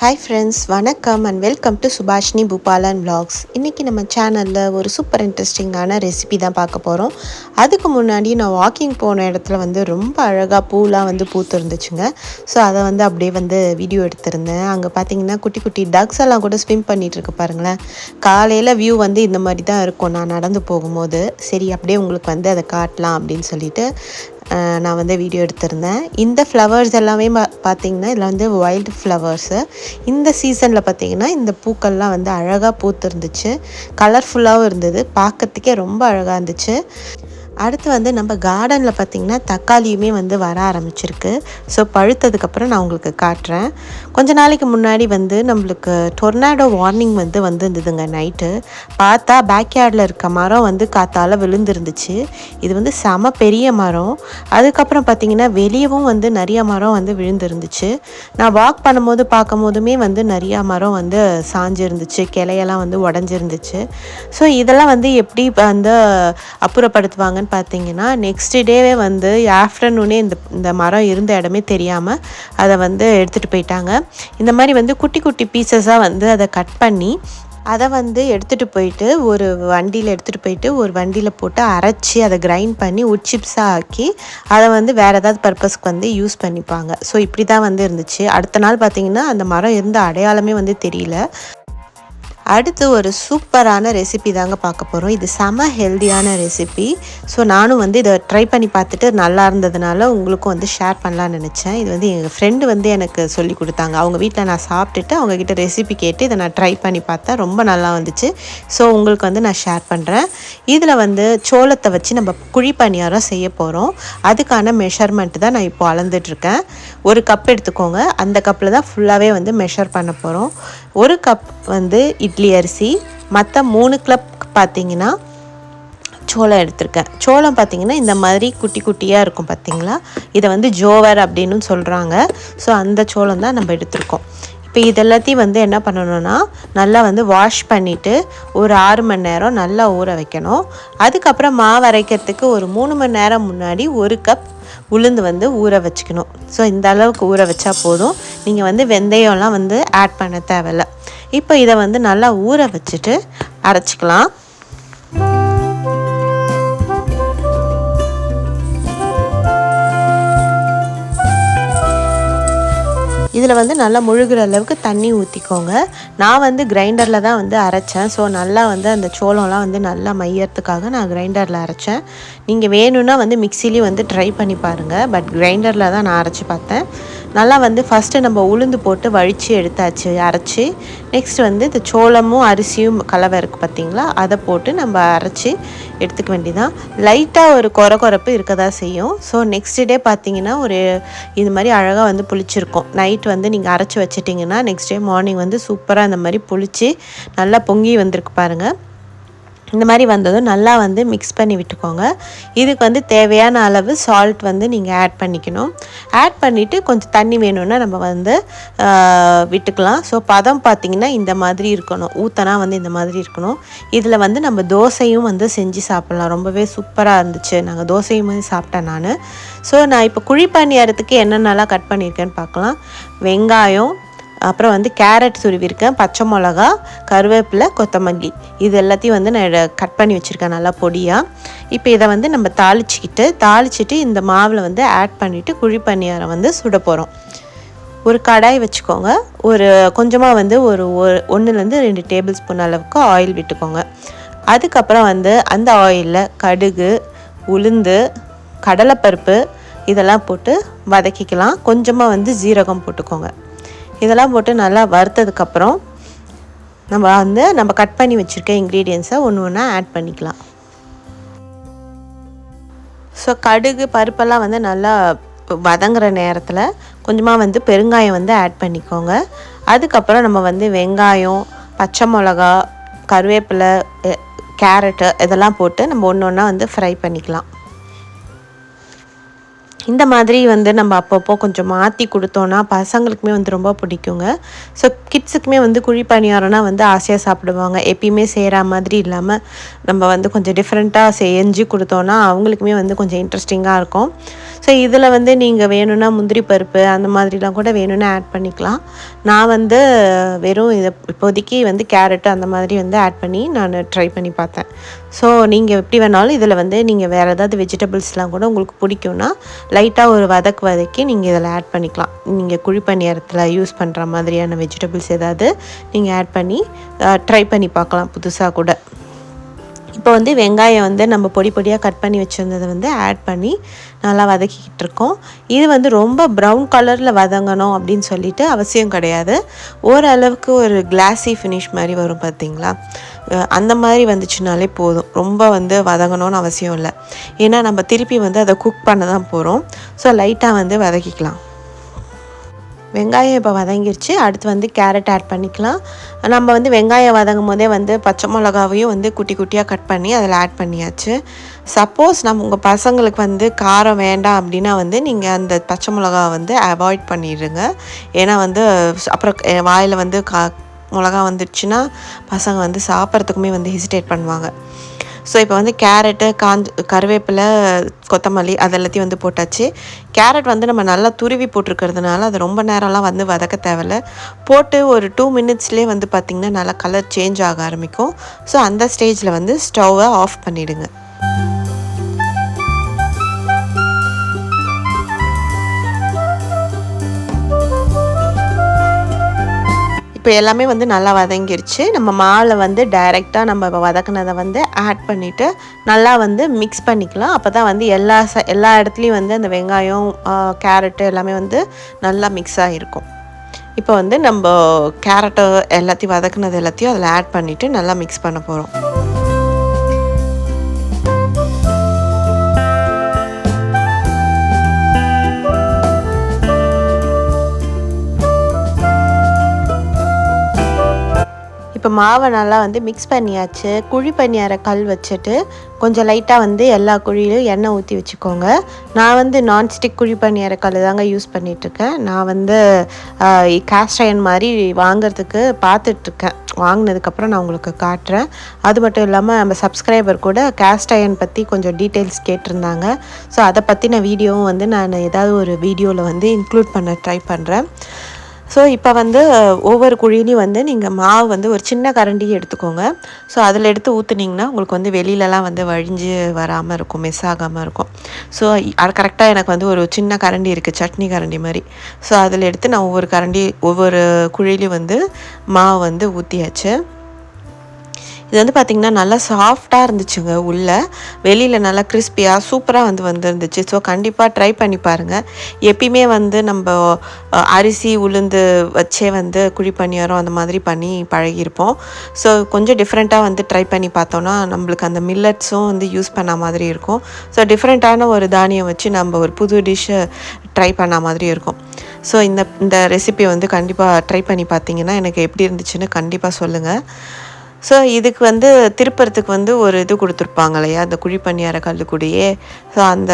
Hi friends, வணக்கம் and welcome to Subhashini Bhupalan Vlogs. இன்னைக்கு நம்ம சேனல்ல ஒரு சூப்பர் இன்ட்ரெஸ்டிங்கான ரெசிபி தான் பார்க்க போறோம். அதுக்கு முன்னாடி நான் வாக்கிங் போன இடத்துல ரொம்ப அழகா பூலாம் பூத்து இருந்துச்சுங்க. ஸோ அதை அப்படியே வீடியோ எடுத்திருந்தேன். அங்கே பார்த்தீங்கன்னா குட்டி குட்டி டக்ஸ் எல்லாம் கூட ஸ்விம் பண்ணிட்டு இருக்கு பாருங்களேன். காலையில் வியூ இந்த மாதிரி தான் இருக்கும் நான் நடந்து போகும்போது. சரி அப்படியே உங்களுக்கு அதை காட்டலாம் அப்படின்னு சொல்லிட்டு நான் வீடியோ எடுத்திருந்தேன். இந்த ஃப்ளவர்ஸ் எல்லாமே பார்த்திங்கன்னா இதில் வைல்டு ஃப்ளவர்ஸு. இந்த சீசனில் பார்த்திங்கன்னா இந்த பூக்கள்லாம் அழகாக பூத்து இருந்துச்சு. கலர்ஃபுல்லாகவும் இருந்தது, பார்க்கறதுக்கே ரொம்ப அழகாக இருந்துச்சு. அடுத்து நம்ம கார்டனில் பார்த்திங்கன்னா தக்காளியுமே வர ஆரம்பிச்சிருக்கு. ஸோ பழுத்ததுக்கப்புறம் நான் உங்களுக்கு காட்டுறேன். கொஞ்ச நாளைக்கு முன்னாடி நம்மளுக்கு டொர்னாடோ வார்னிங் வந்திருந்ததுங்க. நைட்டு பார்த்தா பேக்யார்டில் இருக்க மரம் காத்தால் விழுந்துருந்துச்சு. இது செம பெரிய மரம். அதுக்கப்புறம் பார்த்திங்கன்னா வெளியவும் நிறைய மரம் விழுந்துருந்துச்சு. நான் வாக் பண்ணும்போது பார்க்கும் போதுமே நிறையா மரம் சாஞ்சு இருந்துச்சு, கிளையெல்லாம் உடஞ்சிருந்துச்சு. ஸோ இதெல்லாம் எப்படி அப்புறப்படுத்துவாங்கன்னு பார்த்தீங்கன்னா நெக்ஸ்ட் டேவே ஆஃப்டர்நூனே இந்த மரம் இருந்த இடமே தெரியாமல் அதை எடுத்துகிட்டு போயிட்டாங்க. இந்த மாதிரி குட்டி குட்டி பீசஸாக அதை கட் பண்ணி அதை எடுத்துகிட்டு போயிட்டு ஒரு வண்டியில் போட்டு அரைச்சி அதை கிரைண்ட் பண்ணி உட் சிப்ஸாக ஆக்கி அதை வேறு ஏதாவது பர்பஸ்க்கு யூஸ் பண்ணிப்பாங்க. ஸோ இப்படி தான் இருந்துச்சு. அடுத்த நாள் பார்த்திங்கன்னா அந்த மரம் இருந்த அடையாளமே தெரியல. அடுத்து ஒரு சூப்பரான ரெசிபி தாங்க பார்க்க போகிறோம். இது செம ஹெல்தியான ரெசிபி. ஸோ நானும் இதை ட்ரை பண்ணி பார்த்துட்டு நல்லா இருந்ததுனால உங்களுக்கும் ஷேர் பண்ணலான்னு நினச்சேன். இது எங்கள் ஃப்ரெண்டு எனக்கு சொல்லி கொடுத்தாங்க. அவங்க வீட்டில் நான் சாப்பிட்டுட்டு அவங்கக்கிட்ட ரெசிபி கேட்டு இதை நான் ட்ரை பண்ணி பார்த்தேன். ரொம்ப நல்லா வந்துச்சு. ஸோ உங்களுக்கு நான் ஷேர் பண்ணுறேன். இதில் சோளத்தை வச்சு நம்ம குழி பணியாரம் செய்ய போகிறோம். அதுக்கான மெஷர்மெண்ட்டு தான் நான் இப்போ அளந்துட்டுருக்கேன். ஒரு கப் எடுத்துக்கோங்க. அந்த கப்பில் தான் ஃபுல்லாகவே மெஷர் பண்ண போகிறோம். ஒரு கப் இட்லி அரிசி, மற்ற 3 கப் பார்த்திங்கன்னா சோளம் எடுத்திருக்கேன். சோளம் பார்த்திங்கன்னா இந்த மாதிரி குட்டி குட்டியாக இருக்கும் பார்த்திங்களா. இதை ஜோவர் அப்படின்னு சொல்கிறாங்க. ஸோ அந்த சோளம் தான் நம்ம எடுத்திருக்கோம். இப்போ இதெல்லாத்தையும் என்ன பண்ணணும்னா நல்லா வாஷ் பண்ணிவிட்டு ஒரு 6 மணி நேரம் நல்லா ஊற வைக்கணும். அதுக்கப்புறம் மாவு அரைக்கிறதுக்கு ஒரு 3 மணி நேரம் முன்னாடி ஒரு கப் உளுந்து ஊற வச்சுக்கணும். ஸோ இந்த அளவுக்கு ஊற வச்சா போதும். நீங்கள் வெந்தயம்லாம் ஆட் பண்ண தேவையில்லை. இப்போ இதை நல்லா ஊற வச்சுட்டு அரைச்சிக்கலாம். இதில் நல்லா முழுகிற அளவுக்கு தண்ணி ஊற்றிக்கோங்க. நான் கிரைண்டரில் தான் அரைச்சேன். ஸோ நல்லா அந்த சோளம்லாம் நல்லா மையறதுக்காக நான் கிரைண்டரில் அரைச்சேன். நீங்கள் வேணும்னா மிக்சிலையும் ட்ரை பண்ணி பாருங்கள். பட் கிரைண்டரில் தான் நான் அரைச்சி பார்த்தேன். நல்லா ஃபஸ்ட்டு நம்ம உளுந்து போட்டு வழித்து எடுத்தாச்சு அரைச்சி. நெக்ஸ்ட் இந்த சோளமும் அரிசியும் கலவை இருக்குது பார்த்திங்களா, அதை போட்டு நம்ம அரைச்சி எடுத்துக்க வேண்டியதான். லைட்டாக ஒரு கொரப்பு இருக்க தான் செய்யும். ஸோ நெக்ஸ்ட் டே பார்த்திங்கன்னா ஒரு இது மாதிரி அழகாக புளிச்சிருக்கும். நைட் நீங்கள் அரைச்சி வச்சிட்டிங்கன்னா நெக்ஸ்ட் டே மார்னிங் சூப்பராக இந்த மாதிரி புளிச்சு நல்லா பொங்கி வந்திருக்கு பாருங்கள். இந்த மாதிரி வந்ததும் நல்லா மிக்ஸ் பண்ணி விட்டுக்கோங்க. இதுக்கு தேவையான அளவு சால்ட் நீங்கள் ஆட் பண்ணிக்கணும். ஆட் பண்ணிவிட்டு கொஞ்சம் தண்ணி வேணும்னா நம்ம விட்டுக்கலாம். ஸோ பதம் பார்த்திங்கன்னா இந்த மாதிரி இருக்கணும். ஊற்றினா இந்த மாதிரி இருக்கணும். இதில் நம்ம தோசையும் செஞ்சு சாப்பிட்லாம். ரொம்பவே சூப்பராக இருந்துச்சு. நாங்கள் தோசையும் சாப்பிட்டேன் நான். ஸோ நான் இப்போ குழி பணியாரத்துக்கு என்னென்னலாம் கட் பண்ணியிருக்கேன்னு பார்க்கலாம். வெங்காயம், அப்புறம் கேரட் துருவிருக்கேன், பச்சை மிளகா, கருவேப்பிலை, கொத்தமல்லி, இது எல்லாத்தையும் நான் கட் பண்ணி வச்சுருக்கேன் நல்லா பொடியாக. இப்போ இதை நம்ம தாளிச்சிட்டு இந்த மாவில் ஆட் பண்ணிவிட்டு குழி பணியாரம் சுட போகிறோம். ஒரு கடாய் வச்சுக்கோங்க. ஒரு கொஞ்சமாக ஒரு 1லேருந்து 2 டேபிள் ஸ்பூன் அளவுக்கு ஆயில் விட்டுக்கோங்க. அதுக்கப்புறம் அந்த ஆயிலில் கடுகு, உளுந்து, கடலைப்பருப்பு இதெல்லாம் போட்டு வதக்கிக்கலாம். கொஞ்சமாக ஜீரகம் போட்டுக்கோங்க. இதெல்லாம் போட்டு நல்லா வறுத்ததுக்கப்புறம் நம்ம கட் பண்ணி வச்சுருக்க இன்க்ரீடியன்ஸை ஒன்று ஒன்றா ஆட் பண்ணிக்கலாம். ஸோ கடுகு பருப்பெல்லாம் நல்லா வதங்குற நேரத்தில் கொஞ்சமாக பெருங்காயம் ஆட் பண்ணிக்கோங்க. அதுக்கப்புறம் நம்ம வெங்காயம், பச்சை மிளகா, கருவேப்பிலை, கேரட்டு இதெல்லாம் போட்டு நம்ம ஒன்று ஒன்றா ஃப்ரை பண்ணிக்கலாம். இந்த மாதிரி வந்து நம்ம அப்பப்போ கொஞ்சம் மாற்றி கொடுத்தோன்னா பசங்களுக்குமே வந்து ரொம்ப பிடிக்குங்க. ஸோ கிட்ஸுக்குமே வந்து குழி பணியாரம்னா வந்து ஆசையாக சாப்பிடுவாங்க. எப்பயுமே செய்கிற மாதிரி இல்லாமல் நம்ம வந்து கொஞ்சம் டிஃப்ரெண்ட்டாக செஞ்சு கொடுத்தோன்னா அவங்களுக்குமே வந்து கொஞ்சம் இன்ட்ரெஸ்டிங்காக இருக்கும். ஸோ இதில் வந்து நீங்கள் வேணும்னா முந்திரி பருப்பு அந்த மாதிரிலாம் கூட வேணும்னா ஆட் பண்ணிக்கலாம். நான் வந்து வெறும் இதை இப்போதைக்கு வந்து கேரட்டு அந்த மாதிரி வந்து ஆட் பண்ணி நான் ட்ரை பண்ணி பார்த்தேன். ஸோ நீங்கள் எப்படி வேணாலும் இதில் வந்து நீங்கள் வேறு ஏதாவது வெஜிடபிள்ஸ்லாம் கூட உங்களுக்கு பிடிக்கும்னா லைட்டாக ஒரு வதக்கி நீங்கள் இதில் ஆட் பண்ணிக்கலாம். நீங்கள் குழி பணியாரத்தில் யூஸ் பண்ணுற மாதிரியான வெஜிடபிள்ஸ் ஏதாவது நீங்கள் ஆட் பண்ணி ட்ரை பண்ணி பார்க்கலாம் புதுசாக கூட. இப்போ வந்து வெங்காயம் வந்து நம்ம பொடி பொடியாக கட் பண்ணி வச்சுருந்ததை வந்து ஆட் பண்ணி நல்லா வதக்கிக்கிட்டு இருக்கோம். இது வந்து ரொம்ப ப்ரௌன் கலரில் வதங்கணும் அப்படின்னு சொல்லிட்டு அவசியம் கிடையாது. ஓரளவுக்கு ஒரு கிளாஸி ஃபினிஷ் மாதிரி வரும் பார்த்திங்களா, அந்த மாதிரி வந்துச்சுனாலே போதும். ரொம்ப வந்து வதங்கணும்னு அவசியம் இல்லை. ஏன்னா நம்ம திருப்பி வந்து அதை குக் பண்ண தான் போகிறோம். ஸோ லைட்டாக வந்து வதக்கிக்கலாம். வெங்காயம் இப்போ வதங்கிருச்சு. அடுத்து வந்து கேரட் ஆட் பண்ணிக்கலாம். நம்ம வந்து வெங்காயம் வதங்கும் போதே வந்து பச்சை மிளகாவையும் வந்து குட்டி குட்டியாக கட் பண்ணி அதில் ஆட் பண்ணியாச்சு. சப்போஸ் உங்கள் பசங்களுக்கு வந்து காரம் வேண்டாம் அப்படின்னா வந்து நீங்கள் அந்த பச்சை மிளகா வந்து அவாய்ட் பண்ணிடுங்க. ஏன்னா வந்து அப்புறம் வாயில் வந்து மிளகா வந்துடுச்சுன்னா பசங்க வந்து சாப்பிட்றதுக்குமே வந்து ஹெசிடேட் பண்ணுவாங்க. ஸோ இப்போ வந்து கேரட்டு கருவேப்பிலை கொத்தமல்லி அது எல்லாத்தையும் வந்து போட்டாச்சு. கேரட் வந்து நம்ம நல்லா துருவி போட்டிருக்கிறதுனால அது ரொம்ப நேரம்லாம் வந்து வதக்க தேவையில்ல. போட்டு ஒரு 2 மினிட்ஸ்லேயே வந்து பார்த்திங்கன்னா நல்லா கலர் சேஞ்ச் ஆக ஆரம்பிக்கும். ஸோ அந்த ஸ்டேஜில் வந்து ஸ்டவ்வை ஆஃப் பண்ணிவிடுங்க. இப்போ எல்லாமே வந்து நல்லா வதங்கிருச்சு. நம்ம மாவில் வந்து டைரெக்டாக நம்ம வதக்கினதை வந்து ஆட் பண்ணிவிட்டு நல்லா வந்து மிக்ஸ் பண்ணிக்கலாம். அப்போ தான் வந்து எல்லா இடத்துலையும் வந்து அந்த வெங்காயம் கேரட்டு எல்லாமே வந்து நல்லா மிக்ஸ் ஆகிருக்கும். இப்போ வந்து நம்ம கேரட்டு எல்லாத்தையும் வதக்கினது எல்லாத்தையும் அதில் ஆட் பண்ணிவிட்டு நல்லா மிக்ஸ் பண்ண போகிறோம். இப்போ மாவை நல்லா வந்து மிக்ஸ் பண்ணியாச்சு. குழி பணியார கல் வச்சுட்டு கொஞ்சம் லைட்டாக வந்து எல்லா குழியிலும் எண்ணெய் ஊற்றி வச்சுக்கோங்க. நான் வந்து நான்ஸ்டிக் குழி பணியார கல் தாங்க யூஸ் பண்ணிகிட்ருக்கேன். நான் வந்து காஸ்ட் அயர்ன் மாதிரி வாங்கிறதுக்கு பார்த்துட்ருக்கேன். வாங்கினதுக்கப்புறம் நான் உங்களுக்கு காட்டுறேன். அது மட்டும் இல்லாமல் நம்ம சப்ஸ்கிரைபர் கூட காஸ்ட் அயர்ன் பற்றி கொஞ்சம் டீட்டெயில்ஸ் கேட்டிருந்தாங்க. ஸோ அதை பற்றின வீடியோவும் வந்து நான் ஏதாவது ஒரு வீடியோவில் வந்து இன்க்ளூட் பண்ண ட்ரை பண்ணுறேன். ஸோ இப்போ வந்து ஒவ்வொரு குழியிலையும் வந்து நீங்கள் மாவு வந்து ஒரு சின்ன கரண்டி எடுத்துக்கோங்க. ஸோ அதில் எடுத்து ஊற்றுனீங்கன்னா உங்களுக்கு வந்து வெளியிலலாம் வந்து வழிஞ்சு வராமல் இருக்கும், மிஸ் ஆகாமல் இருக்கும். ஸோ அது கரெக்டாக எனக்கு வந்து ஒரு சின்ன கரண்டி இருக்குது, சட்னி கரண்டி மாதிரி. ஸோ அதில் எடுத்து நான் ஒவ்வொரு குழியிலையும் வந்து மாவு வந்து ஊற்றியாச்சு. இது வந்து பார்த்திங்கன்னா நல்லா சாஃப்டாக இருந்துச்சுங்க. உள்ளே வெளியில் நல்லா கிறிஸ்பியாக சூப்பராக வந்துருந்துச்சு. ஸோ கண்டிப்பாக ட்ரை பண்ணி பாருங்கள். எப்பயுமே வந்து நம்ம அரிசி உளுந்து வச்சே வந்து குழி பணியாரம் அந்த மாதிரி பண்ணி பழகியிருப்போம். ஸோ கொஞ்சம் டிஃப்ரெண்ட்டாக வந்து ட்ரை பண்ணி பார்த்தோன்னா நம்மளுக்கு அந்த மில்லட்ஸும் வந்து யூஸ் பண்ண மாதிரி இருக்கும். ஸோ டிஃப்ரெண்ட்டான ஒரு தானியம் வச்சு நம்ம ஒரு புது டிஷ்ஷை ட்ரை பண்ண மாதிரி இருக்கும். ஸோ இந்த ரெசிபி வந்து கண்டிப்பாக ட்ரை பண்ணி பார்த்தீங்கன்னா எனக்கு எப்படி இருந்துச்சுன்னு கண்டிப்பாக சொல்லுங்கள். ஸோ இதுக்கு வந்து திருப்பறத்துக்கு வந்து ஒரு இது கொடுத்துருப்பாங்க இல்லையா, அந்த குழி பணியார கல் கூடயே. ஸோ அந்த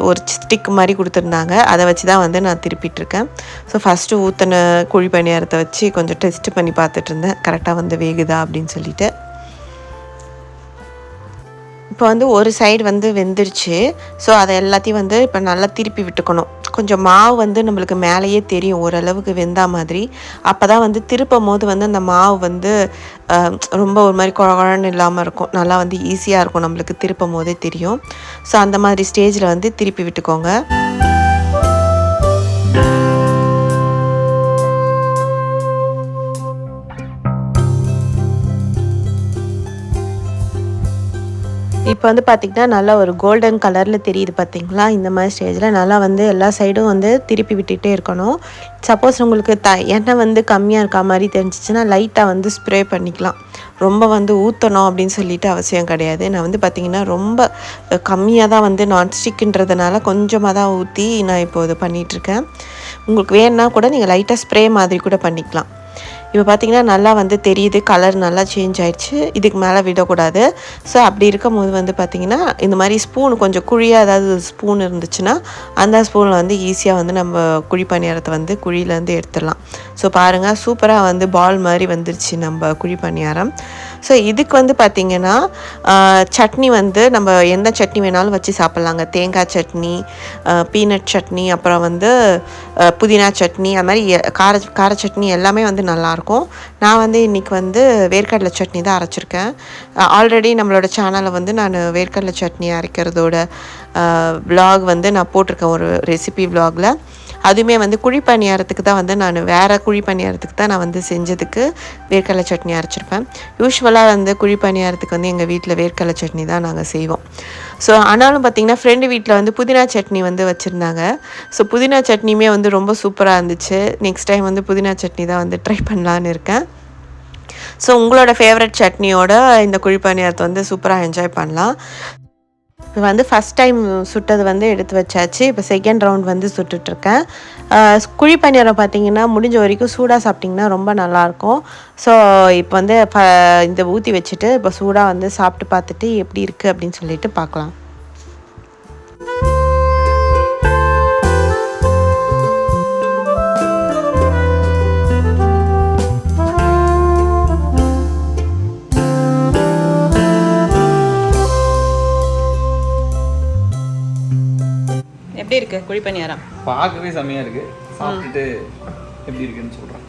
ஒரு ஸ்டிக் மாதிரி கொடுத்துருந்தாங்க. அதை வச்சு தான் வந்து நான் திருப்பிட்டுருக்கேன். ஸோ ஃபஸ்ட்டு ஊற்றின குழி பணியாரத்தை வச்சு கொஞ்சம் டெஸ்ட் பண்ணி பார்த்துட்ருந்தேன், கரெக்டாக வந்து வேகுதா அப்படின்னு சொல்லிட்டு. இப்போ வந்து ஒரு சைடு வந்து வெந்துருச்சு. ஸோ அதை எல்லாத்தையும் வந்து இப்போ நல்லா திருப்பி விட்டுக்கணும். கொஞ்சம் மாவு வந்து நம்மளுக்கு மேலேயே தெரியும் ஓரளவுக்கு வெந்தா மாதிரி. அப்போ தான் வந்து திருப்பும் போது வந்து அந்த மாவு வந்து ரொம்ப ஒரு மாதிரி குழன்னு இல்லாமல் இருக்கும். நல்லா வந்து ஈஸியாக இருக்கும், நம்மளுக்கு திருப்பும் போதே தெரியும். ஸோ அந்த மாதிரி ஸ்டேஜில் வந்து திருப்பி விட்டுக்கோங்க. இப்போ வந்து பார்த்திங்கன்னா நல்லா ஒரு கோல்டன் கலரில் தெரியுது பார்த்திங்களா. இந்த மாதிரி ஸ்டேஜில் நல்லா வந்து எல்லா சைடும் வந்து திருப்பி விட்டுகிட்டே இருக்கணும். சப்போஸ் உங்களுக்கு எண்ணெய் வந்து கம்மியாக இருக்க மாதிரி தெரிஞ்சிச்சுன்னா லைட்டாக வந்து ஸ்ப்ரே பண்ணிக்கலாம். ரொம்ப வந்து ஊற்றணும் அப்படின்னு சொல்லிட்டு அவசியம் கிடையாது. நான் வந்து பார்த்திங்கன்னா ரொம்ப கம்மியாக தான் வந்து நான்ஸ்டிக்குன்றதுனால கொஞ்சமாக தான் ஊற்றி நான் இப்போ இது பண்ணிகிட்ருக்கேன். உங்களுக்கு வேணுன்னா கூட நீங்கள் லைட்டாக ஸ்ப்ரே மாதிரி கூட பண்ணிக்கலாம். இப்போ பார்த்திங்கன்னா நல்லா வந்து தெரியுது, கலர் நல்லா சேஞ்ச் ஆயிடுச்சு. இதுக்கு மேலே விடக்கூடாது. ஸோ அப்படி இருக்கும்போது வந்து பார்த்திங்கன்னா இந்த மாதிரி ஸ்பூன் கொஞ்சம் குழியாக ஏதாவது ஸ்பூன் இருந்துச்சுன்னா அந்த ஸ்பூனில் வந்து ஈஸியாக வந்து நம்ம குழி பணியாரத்தை வந்து குழியிலேருந்து எடுத்துடலாம். ஸோ பாருங்கள், சூப்பராக வந்து பால் மாதிரி வந்துருச்சு நம்ம குழி பணியாரம். ஸோ இதுக்கு வந்து பார்த்திங்கன்னா சட்னி வந்து நம்ம எந்த சட்னி வேணாலும் வச்சு சாப்பிட்லாங்க. தேங்காய் சட்னி, பீனட் சட்னி, அப்புறம் வந்து புதினா சட்னி, அது மாதிரி கார சட்னி எல்லாமே வந்து நல்லாயிருக்கும். நான் வந்து இன்றைக்கி வந்து வேர்க்கடலை சட்னி தான் அரைச்சிருக்கேன். ஆல்ரெடி நம்மளோட சேனலில் வந்து நான் வேர்க்கடலை சட்னி அரைக்கிறதோட விலாக் வந்து நான் போட்டிருக்கேன், ஒரு ரெசிபி விலாகில். அதுவுமே வந்து குழி பணியாரத்துக்கு தான் வந்து நான் வேறு குழி பணியாரத்துக்கு தான் நான் வந்து செஞ்சதுக்கு வேர்க்கடலை சட்னி அரைச்சிருப்பேன். யூஸ்வலாக வந்து குழி பணியாரத்துக்கு வந்து எங்கள் வீட்டில் வேர்க்கடலை சட்னி தான் நாங்கள் செய்வோம். ஸோ ஆனாலும் பார்த்திங்கன்னா ஃப்ரெண்டு வீட்டில் வந்து புதினா சட்னி வந்து வச்சுருந்தாங்க. ஸோ புதினா சட்னியுமே வந்து ரொம்ப சூப்பராக இருந்துச்சு. நெக்ஸ்ட் டைம் வந்து புதினா சட்னி தான் வந்து ட்ரை பண்ணலான்னு இருக்கேன். ஸோ உங்களோட ஃபேவரட் சட்னியோட இந்த குழி பணியாரத்தை வந்து சூப்பராக என்ஜாய் பண்ணலாம். இப்போ வந்து ஃபஸ்ட் டைம் சுட்டது வந்து எடுத்து வச்சாச்சு. இப்போ செகண்ட் ரவுண்ட் வந்து சுட்டுட்ருக்கேன். குழி பணியாரம் பார்த்திங்கன்னா முடிஞ்ச வரைக்கும் சூடாக சாப்பிட்டிங்கன்னா ரொம்ப நல்லாயிருக்கும். ஸோ இப்போ வந்து இந்த ஊற்றி வச்சுட்டு இப்போ சூடாக வந்து சாப்பிட்டு பார்த்துட்டு எப்படி இருக்குது அப்படின்னு சொல்லிட்டு பார்க்கலாம். எப்படி இருக்கு குழி பணியாரம்? பார்க்கவே செம்மையா இருக்கு. சாப்பிட்டுட்டு எப்படி இருக்குன்னு சொல்றேன்.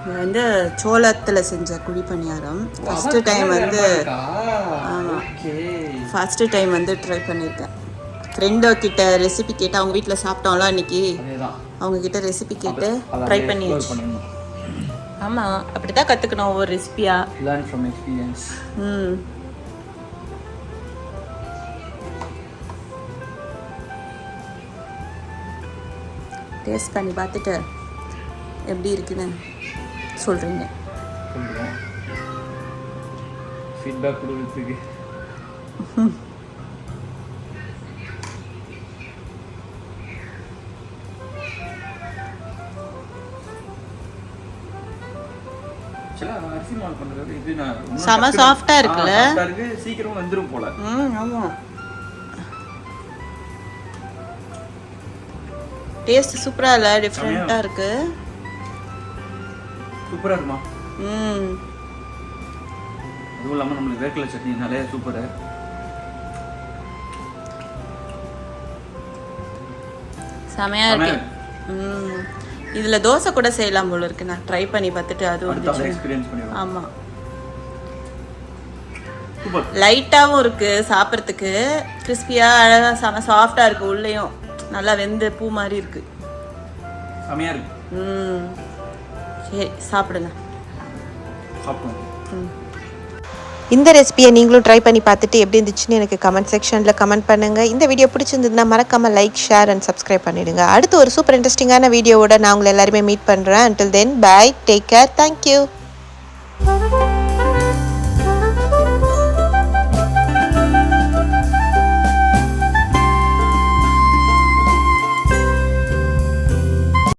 இது வந்து சோளத்தில் செஞ்ச குழி பணியாரம். ஃபஸ்ட்டு டைம் வந்து ஃபஸ்ட்டு டைம் வந்து ட்ரை பண்ணியிருக்கேன். ஃப்ரெண்டோ கிட்ட ரெசிபி கேட்டு அவங்க வீட்டில் சாப்பிட்டோம்ல அன்றைக்கி, அவங்கக்கிட்ட ரெசிபி கேட்டு ட்ரை பண்ணியாச்சு. ஆமாம், அப்படி தான் கற்றுக்கணும் ஒவ்வொரு ரெசிபியாக. Learn from experience. டேஸ்ட் பண்ணி பார்த்துட்டு எப்படி இருக்குன்னு சொல்கிறீங்க. ஃபீட்பேக் கொடுக்குறதுக்கு. அரிசி மாவு பண்ணுறது இது செம சாஃப்டாக இருக்குல்ல, சீக்கிரம் வந்துடும் போல. ஆமாம், டேஸ்ட் சூப்பரா இல்ல, டிஃபரெண்டா இருக்கு. சூப்பரா இருக்குமா? அதுவும் இல்லாம நம்மளுக்கு வேர்க்கடலை சட்னினாலே சூப்பர். செமையா இருக்கு. இதுல தோசை கூட செய்யலாம் போல இருக்கு. நான் ட்ரை பண்ணி பார்த்துட்டு அது ஒரு எக்ஸ்பீரியன்ஸ் பண்ணிடுறேன். ஆமா, லைட்டாவும் இருக்கு சாப்பிட்றதுக்கு, கிறிஸ்பியா அழகா செம சாஃப்டா இருக்கு. உள்ளேயும் நல்லா வெந்து பூ மாதிரி இருக்கு. செமையா இருக்கு. சரி, சாப்பிடுங்க. சாப்பிடுங்க. இந்த ரெசிபியை நீங்களும் ட்ரை பண்ணி பார்த்துட்டு எப்படி இருந்துச்சுன்னு எனக்கு கமெண்ட் செக்ஷனில் கமெண்ட் பண்ணுங்கள். இந்த வீடியோ பிடிச்சிருந்ததுன்னா மறக்காமல் லைக், ஷேர் அண்ட் சப்ஸ்கிரைப் பண்ணிவிடுங்க. அடுத்து ஒரு சூப்பர் இன்ட்ரெஸ்டிங்கான வீடியோவோட நான் உங்களை எல்லாருமே மீட் பண்ணுறேன். until then, bye, take care, thank you.